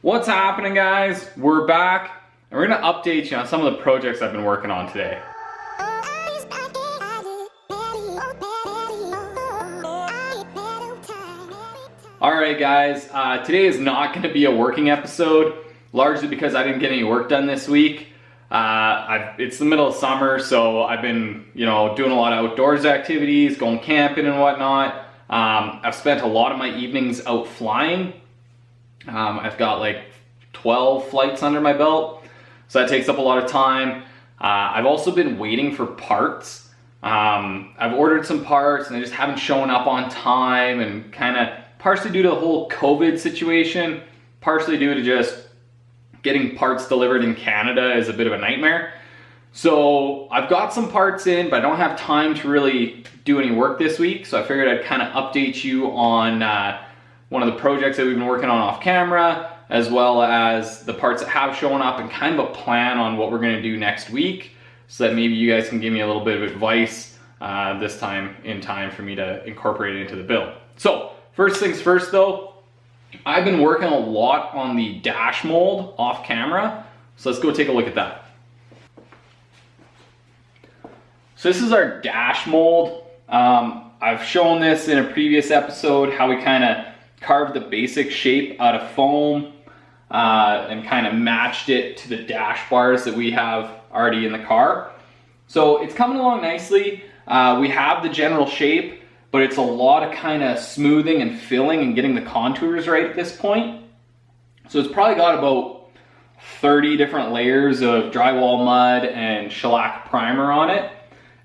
What's happening, guys? We're back and we're gonna update you on some of the projects I've been working on today. Alright guys, today is not gonna be a working episode, largely because I didn't get any work done this week. It's the middle of summer, so I've been, doing a lot of outdoors activities, going camping and whatnot. I've spent a lot of my evenings out flying. I've got like 12 flights under my belt, so that takes up a lot of time. I've also been waiting for parts. I've ordered some parts and they just haven't shown up on time, and kind of partially due to the whole COVID situation, partially due to just getting parts delivered in Canada is a bit of a nightmare. So I've got some parts in, but I don't have time to really do any work this week, so I figured I'd kind of update you on one of the projects that we've been working on off camera, as well as the parts that have shown up, and kind of a plan on what we're going to do next week, so that maybe you guys can give me a little bit of advice this time in time for me to incorporate it into the build. So first things first though, I've been working a lot on the dash mold off camera, so let's go take a look at that. So this is our dash mold. I've shown this in a previous episode, how we kind of carved the basic shape out of foam and kind of matched it to the dash bars that we have already in the car. So it's coming along nicely. We have the general shape, but it's a lot of kind of smoothing and filling and getting the contours right at this point. So it's probably got about 30 different layers of drywall mud and shellac primer on it,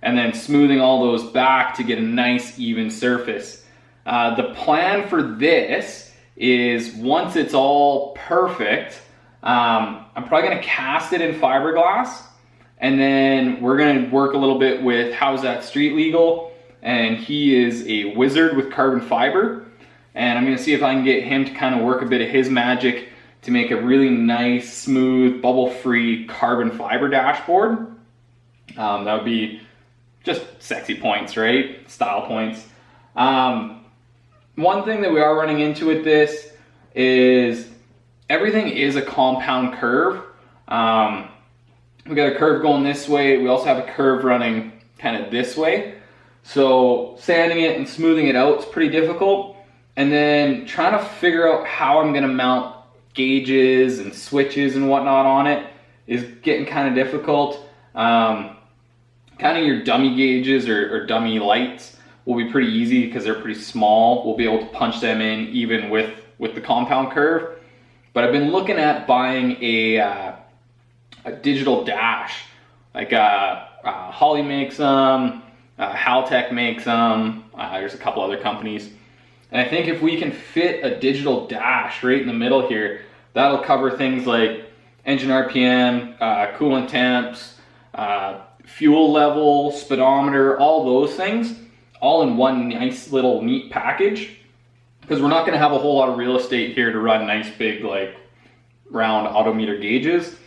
and then smoothing all those back to get a nice even surface. The plan for this is, once it's all perfect, I'm probably gonna cast it in fiberglass, and then we're gonna work a little bit with How's That Street Legal, and he is a wizard with carbon fiber, and I'm gonna see if I can get him to kind of work a bit of his magic to make a really nice, smooth, bubble-free carbon fiber dashboard. That would be just sexy points, right? Style points. One thing that we are running into with this is everything is a compound curve. We got a curve going this way. We also have a curve running kind of this way. So sanding it and smoothing it out is pretty difficult. And then trying to figure out how I'm gonna mount gauges and switches and whatnot on it is getting kind of difficult. Kind of your dummy gauges or dummy lights will be pretty easy because they're pretty small. We'll be able to punch them in even with the compound curve. But I've been looking at buying a digital dash. Like Holley makes them, Haltech makes them, there's a couple other companies. And I think if we can fit a digital dash right in the middle here, that'll cover things like engine RPM, coolant temps, fuel level, speedometer, all those things, all in one nice little neat package, because we're not going to have a whole lot of real estate here to run nice big like round odometer gauges.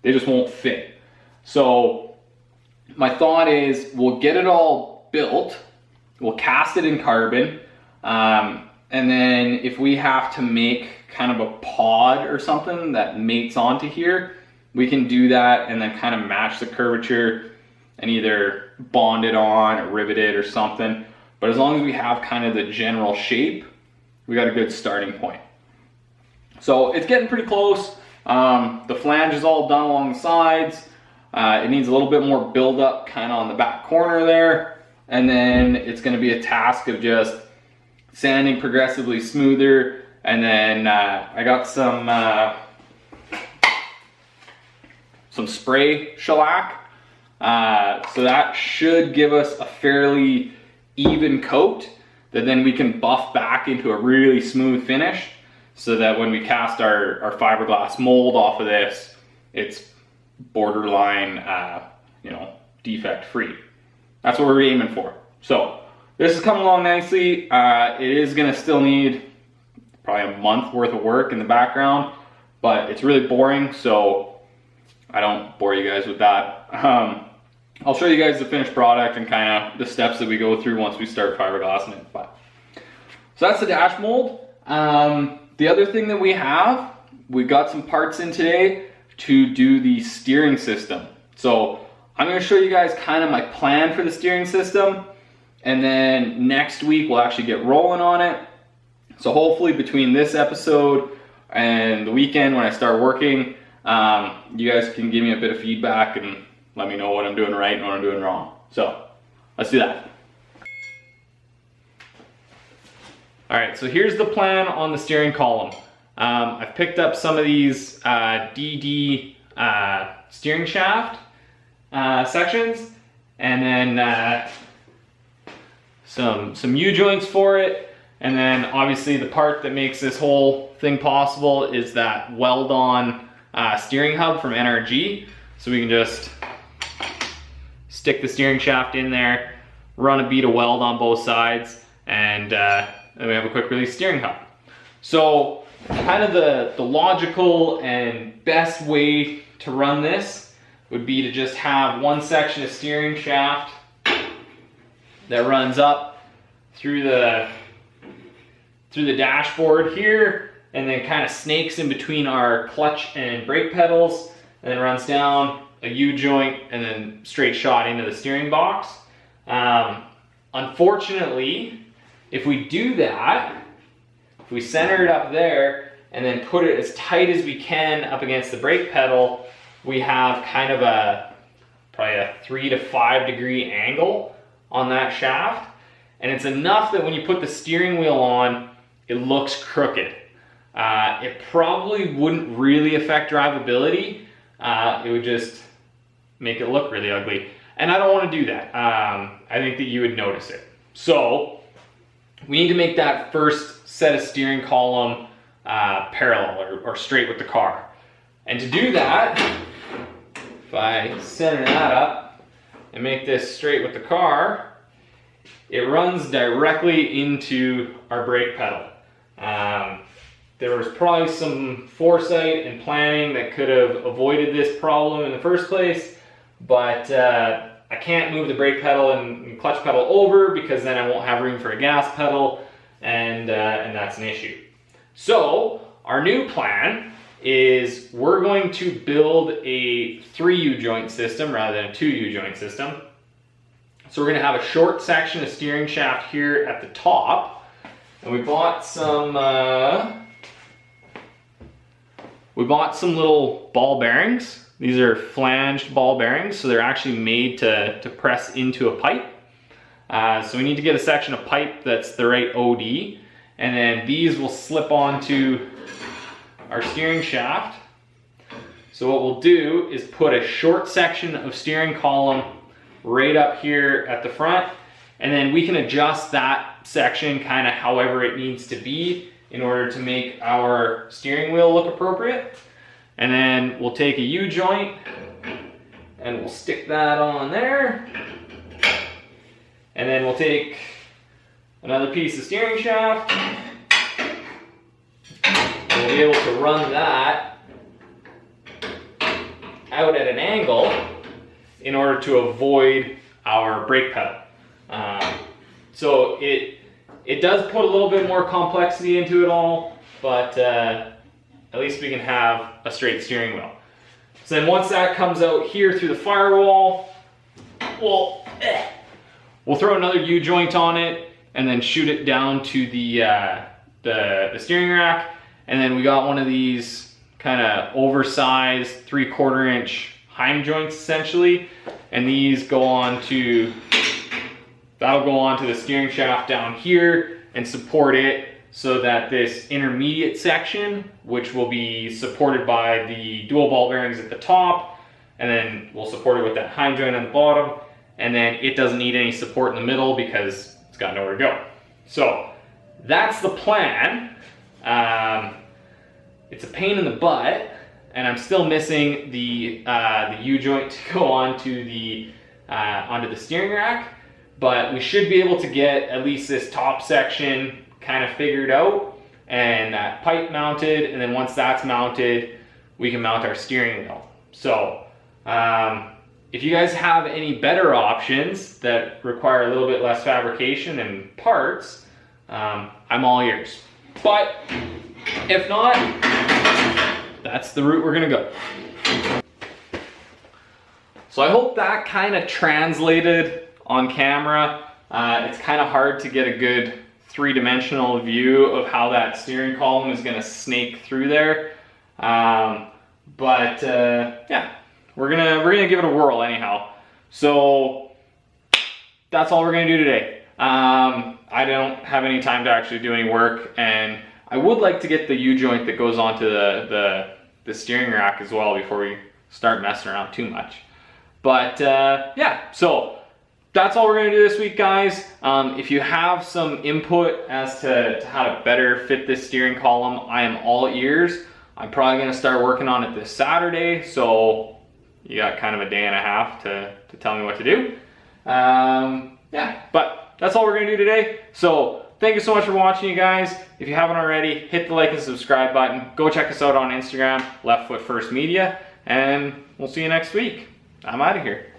They just won't fit. So my thought is we'll get it all built, we'll cast it in carbon, and then if we have to make kind of a pod or something that mates onto here, we can do that and then kind of match the curvature and either bond it on or rivet it or something. But as long as we have kind of the general shape, we got a good starting point. So it's getting pretty close. The flange is all done along the sides. It needs a little bit more build up kind of on the back corner there. And then it's gonna be a task of just sanding progressively smoother. And then I got some spray shellac. So that should give us a fairly even coat that then we can buff back into a really smooth finish, so that when we cast our fiberglass mold off of this, it's borderline, defect free. That's what we're aiming for. So this is coming along nicely. It is gonna still need probably a month worth of work in the background, but it's really boring, so I don't bore you guys with that. I'll show you guys the finished product and kind of the steps that we go through once we start fiberglassing it. So that's the dash mold. The other thing that we have we got some parts in today to do the steering system. So I'm going to show you guys kind of my plan for the steering system, and then next week we'll actually get rolling on it. So hopefully between this episode and the weekend when I start working, you guys can give me a bit of feedback and let me know what I'm doing right and what I'm doing wrong. So let's do that. All right, so here's the plan on the steering column. I've picked up some of these DD steering shaft sections, and then some U-joints for it. And then obviously the part that makes this whole thing possible is that weld-on steering hub from NRG. So we can just stick the steering shaft in there, run a bead of weld on both sides, and then we have a quick release steering hub. So kind of the logical and best way to run this would be to just have one section of steering shaft that runs up through the dashboard here, and then kind of snakes in between our clutch and brake pedals, and then runs down a U-joint and then straight shot into the steering box. Unfortunately, if we do that, if we center it up there and then put it as tight as we can up against the brake pedal, we have kind of probably a 3 to 5 degree angle on that shaft. And it's enough that when you put the steering wheel on, it looks crooked. It probably wouldn't really affect drivability. It would just make it look really ugly. And I don't want to do that. I think that you would notice it. So we need to make that first set of steering column parallel or straight with the car. And to do that, if I center that up and make this straight with the car, it runs directly into our brake pedal. There was probably some foresight and planning that could have avoided this problem in the first place, but I can't move the brake pedal and clutch pedal over because then I won't have room for a gas pedal, and that's an issue. So our new plan is we're going to build a 3 U-joint system rather than a 2 U-joint system. So we're going to have a short section of steering shaft here at the top, and we bought some little ball bearings. These are flanged ball bearings, so they're actually made to press into a pipe. So we need to get a section of pipe that's the right OD, and then these will slip onto our steering shaft. So what we'll do is put a short section of steering column right up here at the front, and then we can adjust that section kind of however it needs to be in order to make our steering wheel look appropriate. And then we'll take a U-joint and we'll stick that on there, and then we'll take another piece of steering shaft and we'll be able to run that out at an angle in order to avoid our brake pedal. So it does put a little bit more complexity into it all, but at least we can have a straight steering wheel. So then once that comes out here through the firewall, we'll throw another U-joint on it and then shoot it down to the steering rack. And then we got one of these kind of oversized 3/4 inch Heim joints essentially, and these go on to, that'll go onto the steering shaft down here and support it, so that this intermediate section, which will be supported by the dual ball bearings at the top, and then we'll support it with that Heim joint on the bottom, and then it doesn't need any support in the middle because it's got nowhere to go. So that's the plan. It's a pain in the butt, and I'm still missing the U-joint to go onto the steering rack, but we should be able to get at least this top section kind of figured out and that pipe mounted, and then once that's mounted, we can mount our steering wheel. So if you guys have any better options that require a little bit less fabrication and parts, I'm all ears. But if not, that's the route we're gonna go. So I hope that kind of translated on camera. It's kind of hard to get a good three-dimensional view of how that steering column is gonna snake through there. Yeah, we're gonna give it a whirl anyhow. So that's all we're gonna do today. I don't have any time to actually do any work, and I would like to get the U-joint that goes onto the steering rack as well before we start messing around too much. But yeah, so that's all we're gonna do this week, guys. If you have some input as to how to better fit this steering column, I am all ears. I'm probably gonna start working on it this Saturday, so you got kind of a day and a half to tell me what to do. Yeah, but that's all we're gonna do today. So thank you so much for watching, you guys. If you haven't already, hit the like and subscribe button. Go check us out on Instagram, Left Foot First Media, and we'll see you next week. I'm out of here.